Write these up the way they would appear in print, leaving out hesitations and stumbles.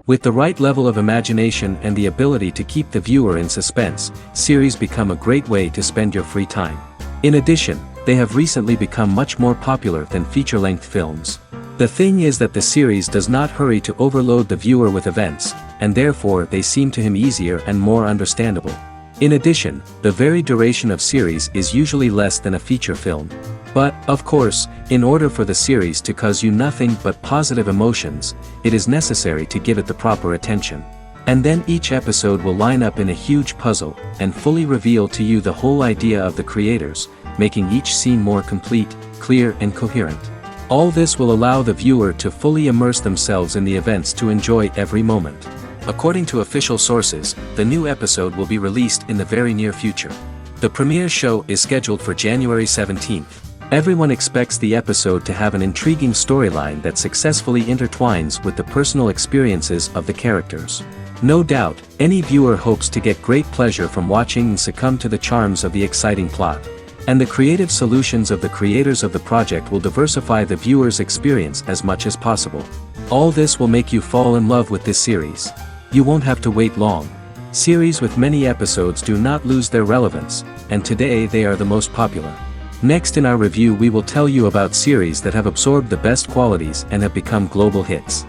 With the right level of imagination and the ability to keep the viewer in suspense, series become a great way to spend your free time. In addition, they have recently become much more popular than feature-length films. The thing is that the series does not hurry to overload the viewer with events, and therefore they seem to him easier and more understandable. In addition, the very duration of series is usually less than a feature film. But, of course, in order for the series to cause you nothing but positive emotions, it is necessary to give it the proper attention. And then each episode will line up in a huge puzzle, and fully reveal to you the whole idea of the creators, making each scene more complete, clear and coherent. All this will allow the viewer to fully immerse themselves in the events to enjoy every moment. According to official sources, the new episode will be released in the very near future. The premiere show is scheduled for January 17th. Everyone expects the episode to have an intriguing storyline that successfully intertwines with the personal experiences of the characters. No doubt, any viewer hopes to get great pleasure from watching and succumb to the charms of the exciting plot. And the creative solutions of the creators of the project will diversify the viewer's experience as much as possible. All this will make you fall in love with this series. You won't have to wait long. Series with many episodes do not lose their relevance, and today they are the most popular. Next in our review we will tell you about series that have absorbed the best qualities and have become global hits.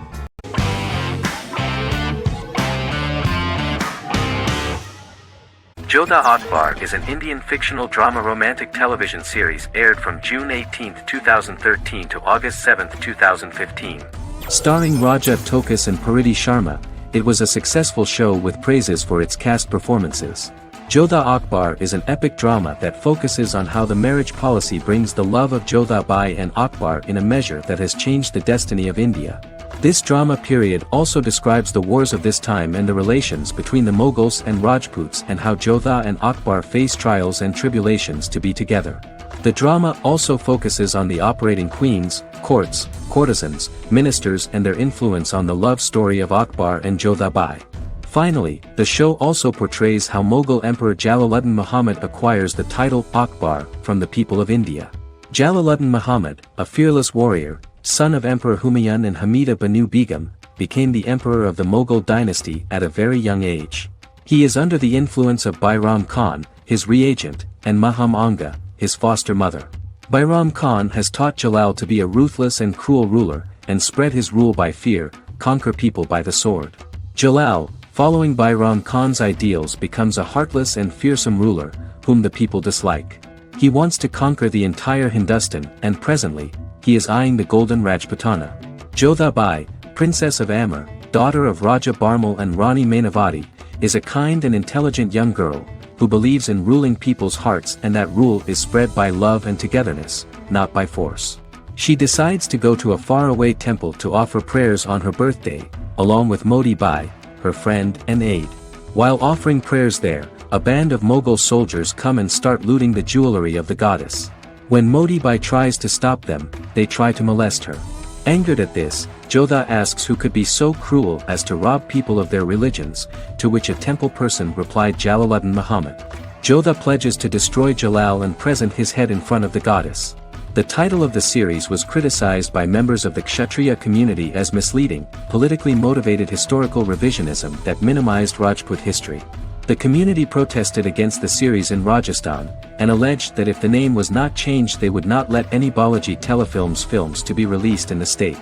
Jodha Akbar is an Indian fictional drama romantic television series aired from June 18, 2013 to August 7, 2015. Starring Raja Tokas and Pariti Sharma, it was a successful show with praises for its cast performances. Jodha Akbar is an epic drama that focuses on how the marriage policy brings the love of Jodha Bai and Akbar in a measure that has changed the destiny of India. This drama period also describes the wars of this time and the relations between the Mughals and Rajputs and how Jodha and Akbar face trials and tribulations to be together. The drama also focuses on the operating queens, courts, courtesans, ministers and their influence on the love story of Akbar and Jodha Bai. Finally, the show also portrays how Mughal Emperor Jalaluddin Muhammad acquires the title Akbar from the people of India. Jalaluddin Muhammad, a fearless warrior, son of Emperor Humayun and Hamida Banu Begum, became the emperor of the Mughal dynasty at a very young age. He is under the influence of Bairam Khan, his reagent, and Maham Anga, his foster mother. Bairam Khan has taught Jalal to be a ruthless and cruel ruler, and spread his rule by fear, conquer people by the sword. Jalal, following Bairam Khan's ideals, becomes a heartless and fearsome ruler, whom the people dislike. He wants to conquer the entire Hindustan, and presently, he is eyeing the golden Rajputana. Jodha Bai, princess of Amber, daughter of Raja Barmal and Rani Mainavati, is a kind and intelligent young girl, who believes in ruling people's hearts and that rule is spread by love and togetherness, not by force. She decides to go to a faraway temple to offer prayers on her birthday, along with Modi Bai, her friend and aide. While offering prayers there, a band of Mughal soldiers come and start looting the jewelry of the goddess. When Modi Bai tries to stop them, they try to molest her. Angered at this, Jodha asks who could be so cruel as to rob people of their religions, to which a temple person replied Jalaluddin Muhammad. Jodha pledges to destroy Jalal and present his head in front of the goddess. The title of the series was criticized by members of the Kshatriya community as misleading, politically motivated historical revisionism that minimized Rajput history. The community protested against the series in Rajasthan, and alleged that if the name was not changed they would not let any Balaji Telefilms films to be released in the state.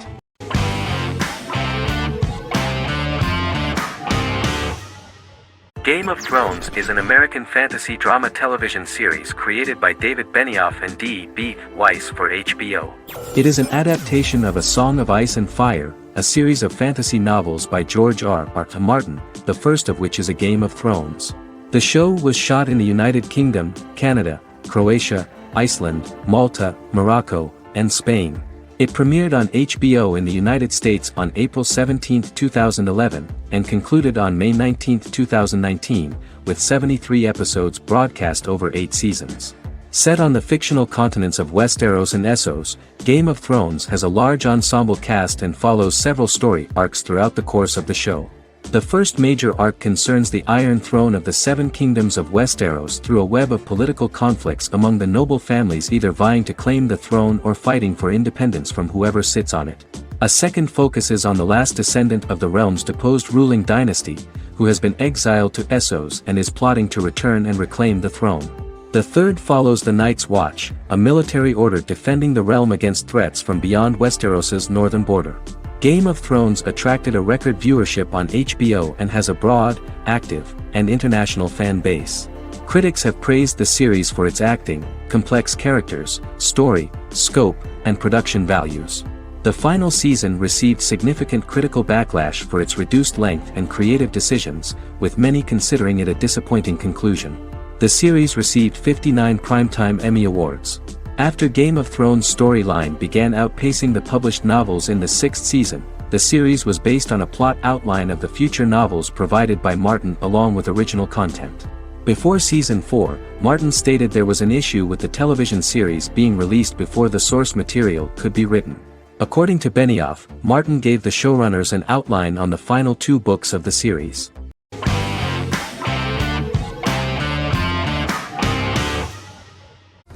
Game of Thrones is an American fantasy drama television series created by David Benioff and D.B. Weiss for HBO. It is an adaptation of A Song of Ice and Fire, a series of fantasy novels by George R.R. Martin, the first of which is A Game of Thrones. The show was shot in the United Kingdom, Canada, Croatia, Iceland, Malta, Morocco, and Spain. It premiered on HBO in the United States on April 17, 2011, and concluded on May 19, 2019, with 73 episodes broadcast over 8 seasons. Set on the fictional continents of Westeros and Essos, Game of Thrones has a large ensemble cast and follows several story arcs throughout the course of the show. The first major arc concerns the Iron Throne of the Seven Kingdoms of Westeros through a web of political conflicts among the noble families either vying to claim the throne or fighting for independence from whoever sits on it. A second focuses on the last descendant of the realm's deposed ruling dynasty, who has been exiled to Essos and is plotting to return and reclaim the throne. The third follows the Night's Watch, a military order defending the realm against threats from beyond Westeros's northern border. Game of Thrones attracted a record viewership on HBO and has a broad, active, and international fan base. Critics have praised the series for its acting, complex characters, story, scope, and production values. The final season received significant critical backlash for its reduced length and creative decisions, with many considering it a disappointing conclusion. The series received 59 Primetime Emmy Awards. After Game of Thrones' storyline began outpacing the published novels in the sixth season, the series was based on a plot outline of the future novels provided by Martin along with original content. Before Season 4, Martin stated there was an issue with the television series being released before the source material could be written. According to Benioff, Martin gave the showrunners an outline on the final 2 books of the series.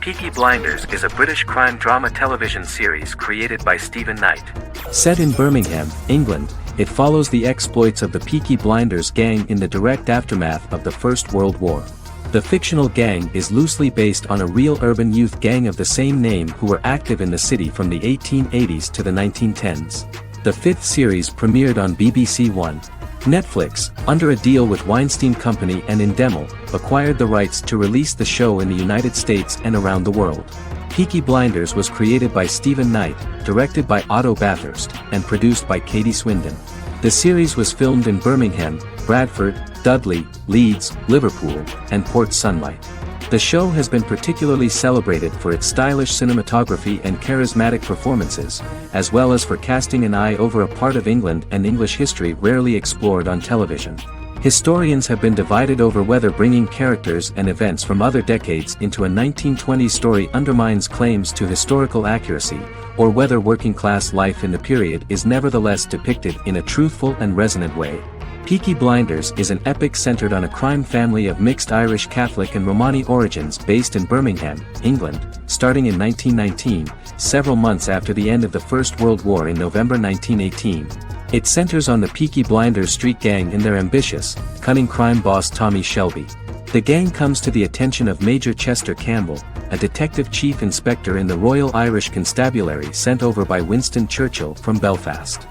Peaky Blinders is a British crime drama television series created by Stephen Knight. Set in Birmingham, England, it follows the exploits of the Peaky Blinders gang in the direct aftermath of the First World War. The fictional gang is loosely based on a real urban youth gang of the same name who were active in the city from the 1880s to the 1910s. The 5th series premiered on BBC One. Netflix, under a deal with Weinstein Company and Endemol, acquired the rights to release the show in the United States and around the world. Peaky Blinders was created by Stephen Knight, directed by Otto Bathurst, and produced by Katie Swindon. The series was filmed in Birmingham, Bradford, Dudley, Leeds, Liverpool, and Port Sunlight. The show has been particularly celebrated for its stylish cinematography and charismatic performances, as well as for casting an eye over a part of England and English history rarely explored on television. Historians have been divided over whether bringing characters and events from other decades into a 1920s story undermines claims to historical accuracy, or whether working-class life in the period is nevertheless depicted in a truthful and resonant way. Peaky Blinders is an epic centered on a crime family of mixed Irish Catholic and Romani origins based in Birmingham, England, starting in 1919, several months after the end of the First World War in November 1918. It centers on the Peaky Blinders street gang and their ambitious, cunning crime boss Tommy Shelby. The gang comes to the attention of Major Chester Campbell, a detective chief inspector in the Royal Irish Constabulary sent over by Winston Churchill from Belfast.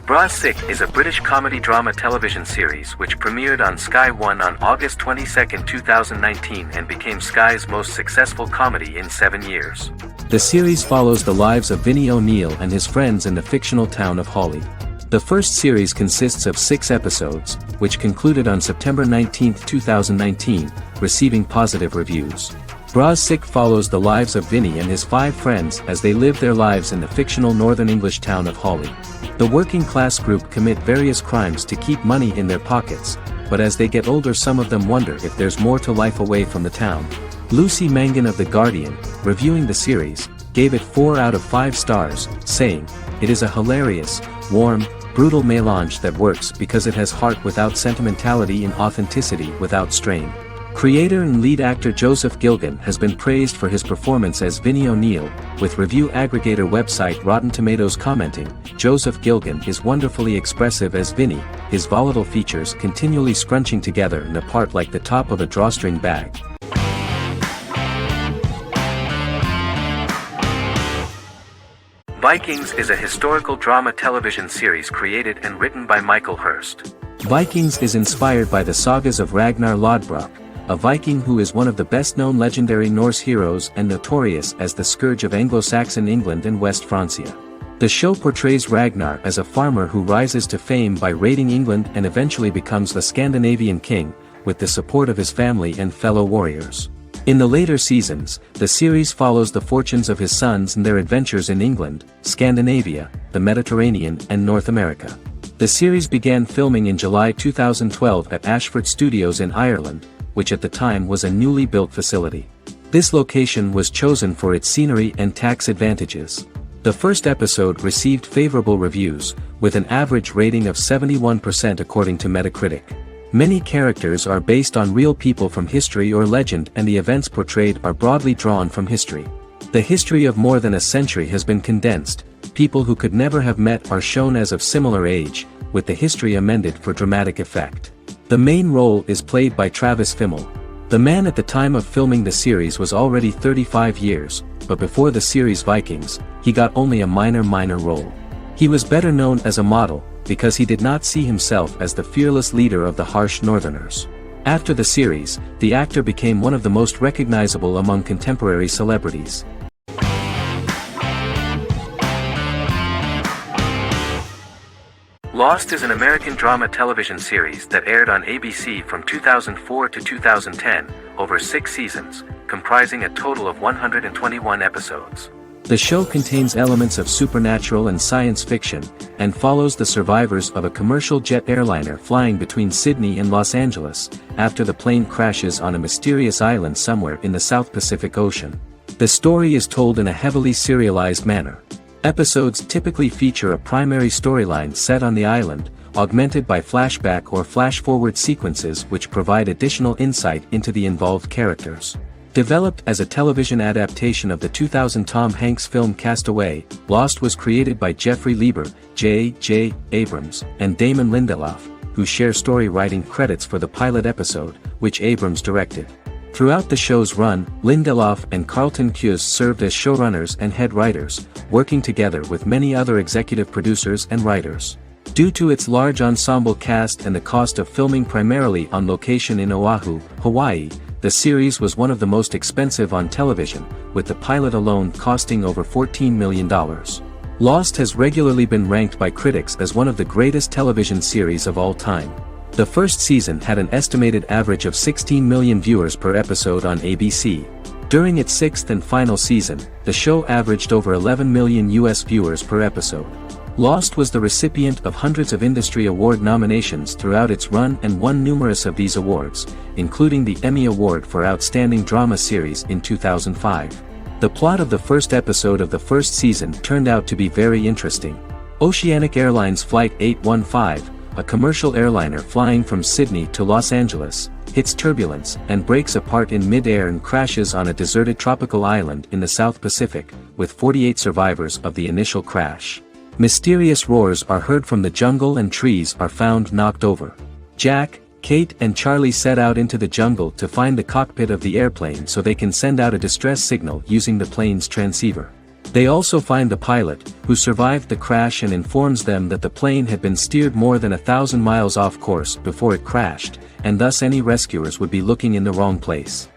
Bras Sick is a British comedy drama television series which premiered on Sky One on August 22, 2019 and became Sky's most successful comedy in 7 years. The series follows the lives of Vinnie O'Neill and his friends in the fictional town of Hawley. The first series consists of 6 episodes, which concluded on September 19, 2019, receiving positive reviews. Bras Sick follows the lives of Vinnie and his 5 friends as they live their lives in the fictional Northern English town of Hawley. The working class group commit various crimes to keep money in their pockets, but as they get older some of them wonder if there's more to life away from the town. Lucy Mangan of The Guardian, reviewing the series, gave it 4 out of 5 stars, saying, "It is a hilarious, warm, brutal melange that works because it has heart without sentimentality and authenticity without strain." Creator and lead actor Joseph Gilgun has been praised for his performance as Vinnie O'Neill, with review aggregator website Rotten Tomatoes commenting, "Joseph Gilgun is wonderfully expressive as Vinnie, his volatile features continually scrunching together and apart like the top of a drawstring bag." Vikings is a historical drama television series created and written by Michael Hurst. Vikings is inspired by the sagas of Ragnar Lodbrok, a Viking who is one of the best-known legendary Norse heroes and notorious as the scourge of Anglo-Saxon England and West Francia. The show portrays Ragnar as a farmer who rises to fame by raiding England and eventually becomes the Scandinavian king, with the support of his family and fellow warriors. In the later seasons, the series follows the fortunes of his sons and their adventures in England, Scandinavia, the Mediterranean and North America. The series began filming in July 2012 at Ashford Studios in Ireland, which at the time was a newly built facility. This location was chosen for its scenery and tax advantages. The first episode received favorable reviews, with an average rating of 71% according to Metacritic. Many characters are based on real people from history or legend, and the events portrayed are broadly drawn from history. The history of more than a century has been condensed. People who could never have met are shown as of similar age, with the history amended for dramatic effect. The main role is played by Travis Fimmel. The man at the time of filming the series was already 35 years, but before the series Vikings, he got only a minor role. He was better known as a model, because he did not see himself as the fearless leader of the harsh Northerners. After the series, the actor became one of the most recognizable among contemporary celebrities. Lost is an American drama television series that aired on ABC from 2004 to 2010, over 6 seasons, comprising a total of 121 episodes. The show contains elements of supernatural and science fiction, and follows the survivors of a commercial jet airliner flying between Sydney and Los Angeles, after the plane crashes on a mysterious island somewhere in the South Pacific Ocean. The story is told in a heavily serialized manner. Episodes typically feature a primary storyline set on the island, augmented by flashback or flash-forward sequences which provide additional insight into the involved characters. Developed as a television adaptation of the 2000 Tom Hanks film Castaway, Lost was created by Jeffrey Lieber, J.J. Abrams, and Damon Lindelof, who share story writing credits for the pilot episode, which Abrams directed. Throughout the show's run, Lindelof and Carlton Cuse served as showrunners and head writers, working together with many other executive producers and writers. Due to its large ensemble cast and the cost of filming primarily on location in Oahu, Hawaii, the series was one of the most expensive on television, with the pilot alone costing over $14 million. Lost has regularly been ranked by critics as one of the greatest television series of all time. The first season had an estimated average of 16 million viewers per episode on ABC. During its 6th and final season, the show averaged over 11 million US viewers per episode. Lost was the recipient of hundreds of industry award nominations throughout its run and won numerous of these awards, including the Emmy Award for Outstanding Drama Series in 2005. The plot of the first episode of the first season turned out to be very interesting. Oceanic Airlines Flight 815, a commercial airliner flying from Sydney to Los Angeles, hits turbulence and breaks apart in mid-air and crashes on a deserted tropical island in the South Pacific, with 48 survivors of the initial crash. Mysterious roars are heard from the jungle and trees are found knocked over. Jack, Kate and Charlie set out into the jungle to find the cockpit of the airplane so they can send out a distress signal using the plane's transceiver. They also find the pilot, who survived the crash and informs them that the plane had been steered more than 1,000 miles off course before it crashed, and thus any rescuers would be looking in the wrong place.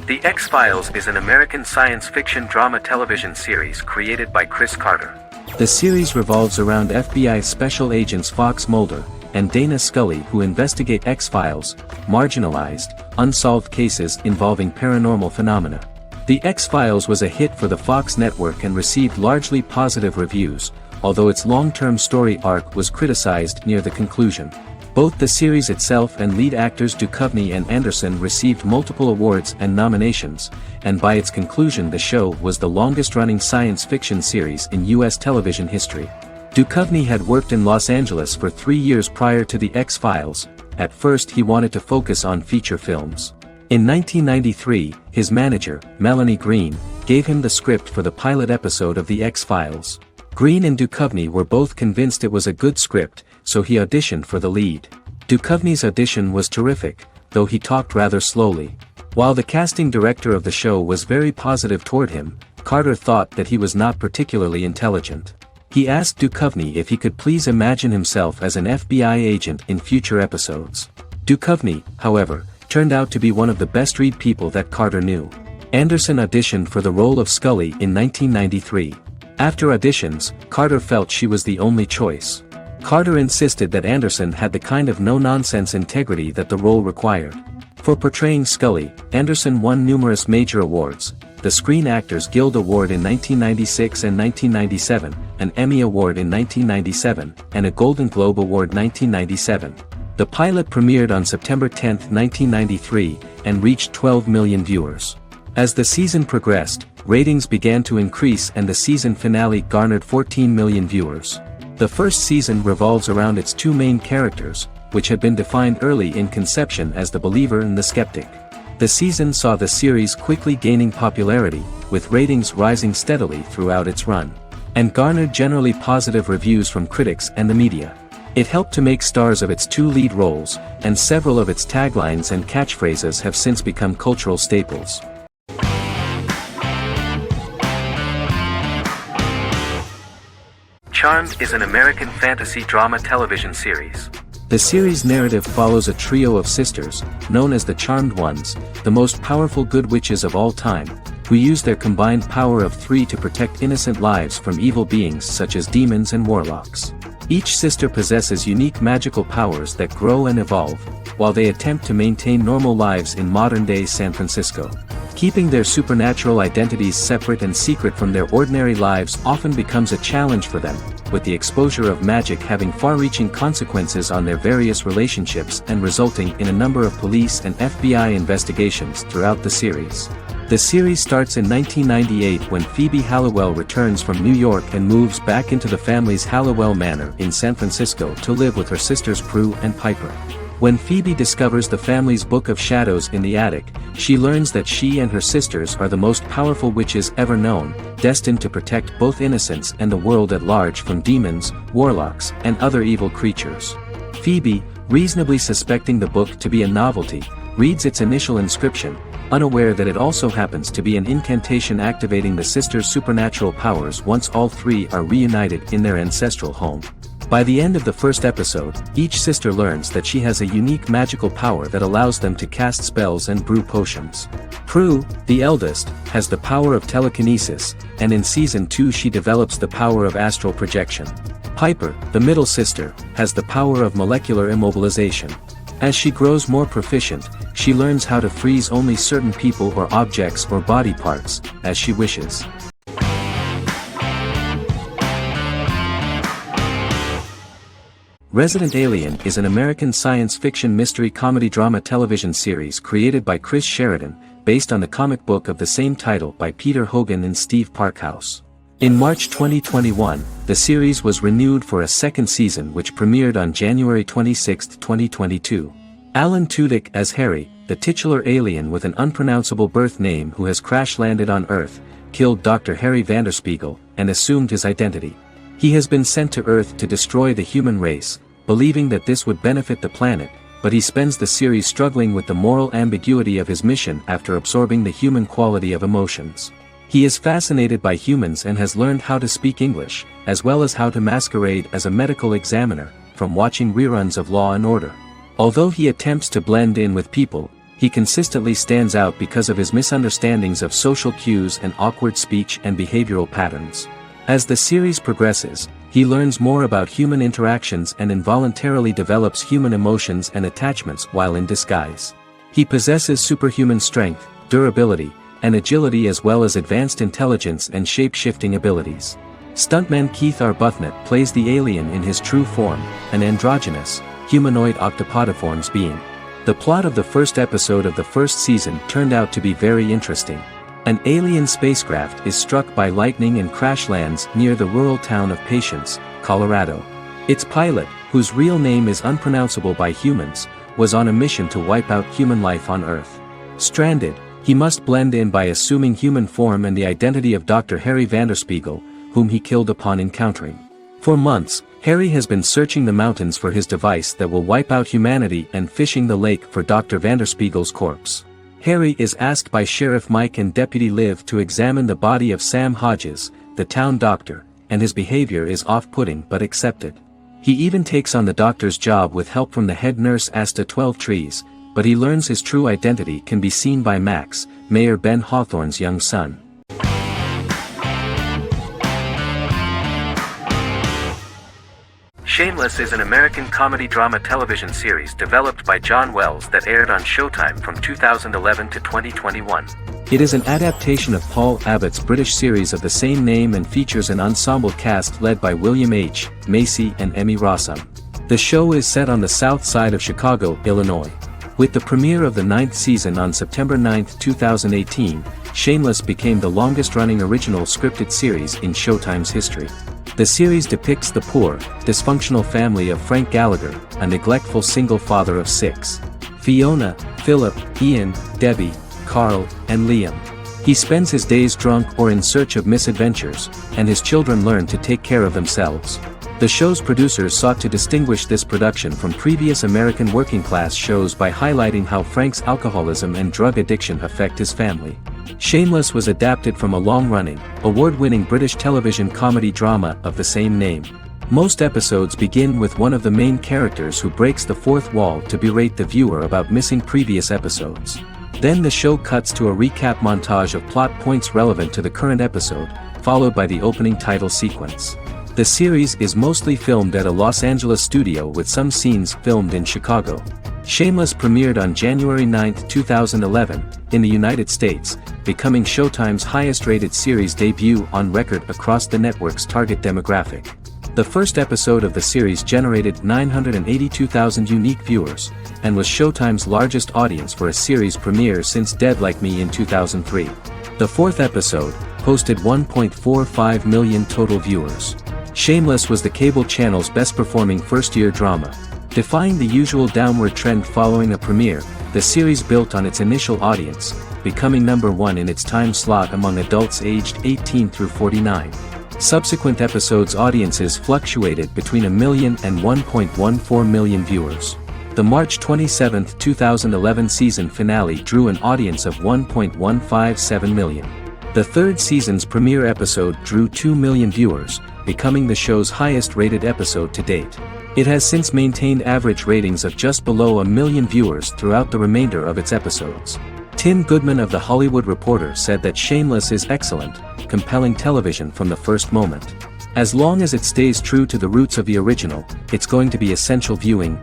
The X-Files is an American science fiction drama television series created by Chris Carter. The series revolves around FBI special agents Fox Mulder and Dana Scully, who investigate X-Files, marginalized, unsolved cases involving paranormal phenomena. The X-Files was a hit for the Fox network and received largely positive reviews, although its long-term story arc was criticized near the conclusion. Both the series itself and lead actors Duchovny and Anderson received multiple awards and nominations, and by its conclusion the show was the longest-running science fiction series in U.S. television history. Duchovny had worked in Los Angeles for 3 years prior to The X-Files. At first he wanted to focus on feature films. In 1993, his manager, Melanie Green, gave him the script for the pilot episode of The X-Files. Green and Duchovny were both convinced it was a good script, so he auditioned for the lead. Duchovny's audition was terrific, though he talked rather slowly. While the casting director of the show was very positive toward him, Carter thought that he was not particularly intelligent. He asked Duchovny if he could please imagine himself as an FBI agent in future episodes. Duchovny, however, turned out to be one of the best-read people that Carter knew. Anderson auditioned for the role of Scully in 1993. After auditions, Carter felt she was the only choice. Carter insisted that Anderson had the kind of no-nonsense integrity that the role required. For portraying Scully, Anderson won numerous major awards: the Screen Actors Guild Award in 1996 and 1997, an Emmy Award in 1997, and a Golden Globe Award 1997. The pilot premiered on September 10, 1993, and reached 12 million viewers. As the season progressed, ratings began to increase and the season finale garnered 14 million viewers. The first season revolves around its two main characters, which had been defined early in conception as the believer and the skeptic. The season saw the series quickly gaining popularity, with ratings rising steadily throughout its run, and garnered generally positive reviews from critics and the media. It helped to make stars of its two lead roles, and several of its taglines and catchphrases have since become cultural staples. Charmed is an American fantasy drama television series. The series' narrative follows a trio of sisters, known as the Charmed Ones, the most powerful good witches of all time, who use their combined power of three to protect innocent lives from evil beings such as demons and warlocks. Each sister possesses unique magical powers that grow and evolve, while they attempt to maintain normal lives in modern-day San Francisco. Keeping their supernatural identities separate and secret from their ordinary lives often becomes a challenge for them, with the exposure of magic having far-reaching consequences on their various relationships and resulting in a number of police and FBI investigations throughout the series. The series starts in 1998 when Phoebe Halliwell returns from New York and moves back into the family's Halliwell Manor in San Francisco to live with her sisters Prue and Piper. When Phoebe discovers the family's Book of Shadows in the attic, she learns that she and her sisters are the most powerful witches ever known, destined to protect both innocents and the world at large from demons, warlocks, and other evil creatures. Phoebe, reasonably suspecting the book to be a novelty, reads its initial inscription, unaware that it also happens to be an incantation activating the sisters' supernatural powers once all three are reunited in their ancestral home. By the end of the first episode, each sister learns that she has a unique magical power that allows them to cast spells and brew potions. Prue, the eldest, has the power of telekinesis, and in Season 2 she develops the power of astral projection. Piper, the middle sister, has the power of molecular immobilization. As she grows more proficient, she learns how to freeze only certain people or objects or body parts, as she wishes. Resident Alien is an American science fiction mystery comedy drama television series created by Chris Sheridan, based on the comic book of the same title by Peter Hogan and Steve Parkhouse. In March 2021, the series was renewed for a second season which premiered on January 26, 2022. Alan Tudyk as Harry, the titular alien with an unpronounceable birth name who has crash-landed on Earth, killed Dr. Harry Vanderspiegel, and assumed his identity. He has been sent to Earth to destroy the human race, believing that this would benefit the planet, but he spends the series struggling with the moral ambiguity of his mission after absorbing the human quality of emotions. He is fascinated by humans and has learned how to speak English, as well as how to masquerade as a medical examiner, from watching reruns of Law and Order. Although he attempts to blend in with people, he consistently stands out because of his misunderstandings of social cues and awkward speech and behavioral patterns. As the series progresses, he learns more about human interactions and involuntarily develops human emotions and attachments while in disguise. He possesses superhuman strength, durability, and agility as well as advanced intelligence and shape-shifting abilities. Stuntman Keith Arbuthnot plays the alien in his true form, an androgynous, humanoid octopodiforms being. The plot of the first episode of the first season turned out to be very interesting. An alien spacecraft is struck by lightning and crash lands near the rural town of Patience, Colorado. Its pilot, whose real name is unpronounceable by humans, was on a mission to wipe out human life on Earth. Stranded, he must blend in by assuming human form and the identity of Dr. Harry Vanderspiegel, whom he killed upon encountering. For months, Harry has been searching the mountains for his device that will wipe out humanity and fishing the lake for Dr. Vanderspiegel's corpse. Harry is asked by Sheriff Mike and Deputy Liv to examine the body of Sam Hodges, the town doctor, and his behavior is off-putting but accepted. He even takes on the doctor's job with help from the head nurse Asta 12 Trees, but he learns his true identity can be seen by Max, Mayor Ben Hawthorne's young son. Shameless is an American comedy drama television series developed by John Wells that aired on Showtime from 2011 to 2021. It is an adaptation of Paul Abbott's British series of the same name and features an ensemble cast led by William H. Macy and Emmy Rossum. The show is set on the south side of Chicago, Illinois. With the premiere of the 9th season on September 9, 2018, Shameless became the longest-running original scripted series in Showtime's history. The series depicts the poor, dysfunctional family of Frank Gallagher, a neglectful single father of 6. Fiona, Philip, Ian, Debbie, Carl, and Liam. He spends his days drunk or in search of misadventures, and his children learn to take care of themselves. The show's producers sought to distinguish this production from previous American working-class shows by highlighting how Frank's alcoholism and drug addiction affect his family. Shameless was adapted from a long-running, award-winning British television comedy drama of the same name. Most episodes begin with one of the main characters who breaks the fourth wall to berate the viewer about missing previous episodes. Then the show cuts to a recap montage of plot points relevant to the current episode, followed by the opening title sequence. The series is mostly filmed at a Los Angeles studio with some scenes filmed in Chicago. Shameless premiered on January 9, 2011, in the United States, becoming Showtime's highest-rated series debut on record across the network's target demographic. The first episode of the series generated 982,000 unique viewers, and was Showtime's largest audience for a series premiere since Dead Like Me in 2003. The fourth episode posted 1.45 million total viewers. Shameless was the cable channel's best-performing first-year drama. Defying the usual downward trend following a premiere, the series built on its initial audience, becoming #1 in its time slot among adults aged 18 through 49. Subsequent episodes' audiences fluctuated between 1 million and 1.14 million viewers. The March 27, 2011 season finale drew an audience of 1.157 million. The third season's premiere episode drew 2 million viewers, becoming the show's highest-rated episode to date. It has since maintained average ratings of just below 1 million viewers throughout the remainder of its episodes. Tim Goodman of The Hollywood Reporter said that Shameless is excellent, compelling television from the first moment. As long as it stays true to the roots of the original, it's going to be essential viewing.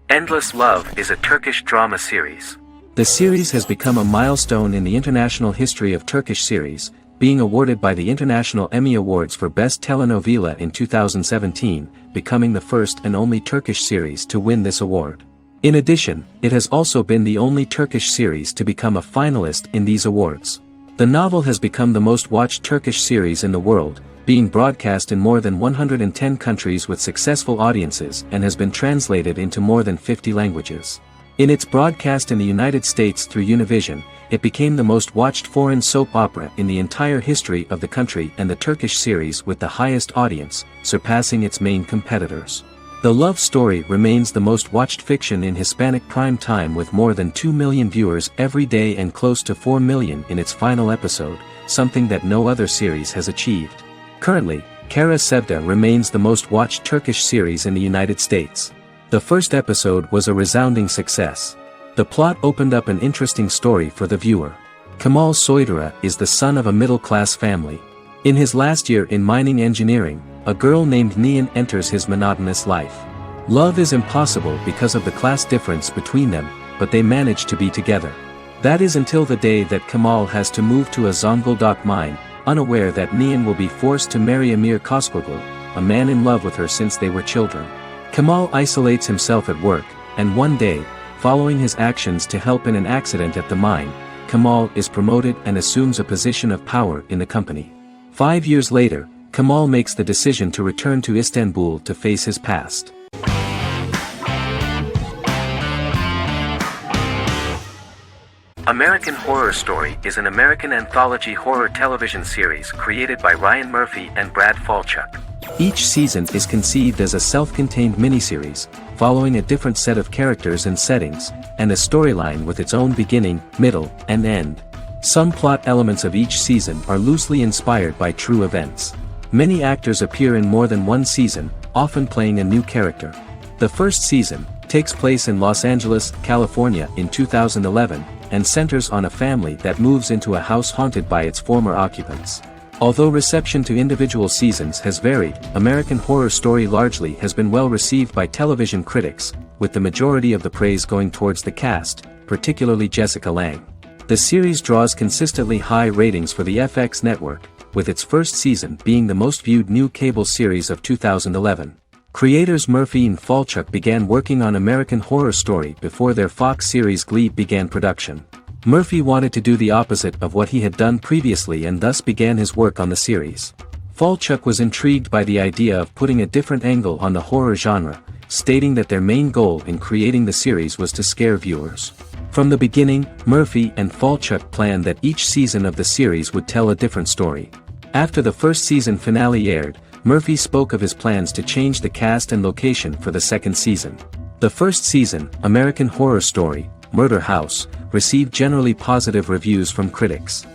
Endless Love is a Turkish drama series. The series has become a milestone in the international history of Turkish series, being awarded by the International Emmy Awards for Best Telenovela in 2017, becoming the first and only Turkish series to win this award. In addition, it has also been the only Turkish series to become a finalist in these awards. The novel has become the most watched Turkish series in the world, being broadcast in more than 110 countries with successful audiences and has been translated into more than 50 languages. In its broadcast in the United States through Univision, it became the most watched foreign soap opera in the entire history of the country and the Turkish series with the highest audience, surpassing its main competitors. The love story remains the most watched fiction in Hispanic prime time with more than 2 million viewers every day and close to 4 million in its final episode, something that no other series has achieved. Currently, Kara Sevda remains the most watched Turkish series in the United States. The first episode was a resounding success. The plot opened up an interesting story for the viewer. Kemal Soydura is the son of a middle-class family. In his last year in mining engineering, a girl named Nihan enters his monotonous life. Love is impossible because of the class difference between them, but they manage to be together. That is until the day that Kemal has to move to a Zonguldak mine, unaware that Nihan will be forced to marry Amir Koskoglu, a man in love with her since they were children. Kemal isolates himself at work, and one day, following his actions to help in an accident at the mine, Kemal is promoted and assumes a position of power in the company. 5 years later, Kemal makes the decision to return to Istanbul to face his past. American Horror Story is an American anthology horror television series created by Ryan Murphy and Brad Falchuk. Each season is conceived as a self-contained miniseries, following a different set of characters and settings, and a storyline with its own beginning, middle, and end. Some plot elements of each season are loosely inspired by true events. Many actors appear in more than one season, often playing a new character. The first season takes place in Los Angeles, California in 2011, and centers on a family that moves into a house haunted by its former occupants. Although reception to individual seasons has varied, American Horror Story largely has been well received by television critics, with the majority of the praise going towards the cast, particularly Jessica Lange. The series draws consistently high ratings for the FX network, with its first season being the most viewed new cable series of 2011. Creators Murphy and Falchuk began working on American Horror Story before their Fox series Glee began production. Murphy wanted to do the opposite of what he had done previously and thus began his work on the series. Falchuk was intrigued by the idea of putting a different angle on the horror genre, stating that their main goal in creating the series was to scare viewers. From the beginning, Murphy and Falchuk planned that each season of the series would tell a different story. After the first season finale aired, Murphy spoke of his plans to change the cast and location for the second season. The first season, American Horror Story, Murder House, received generally positive reviews from critics.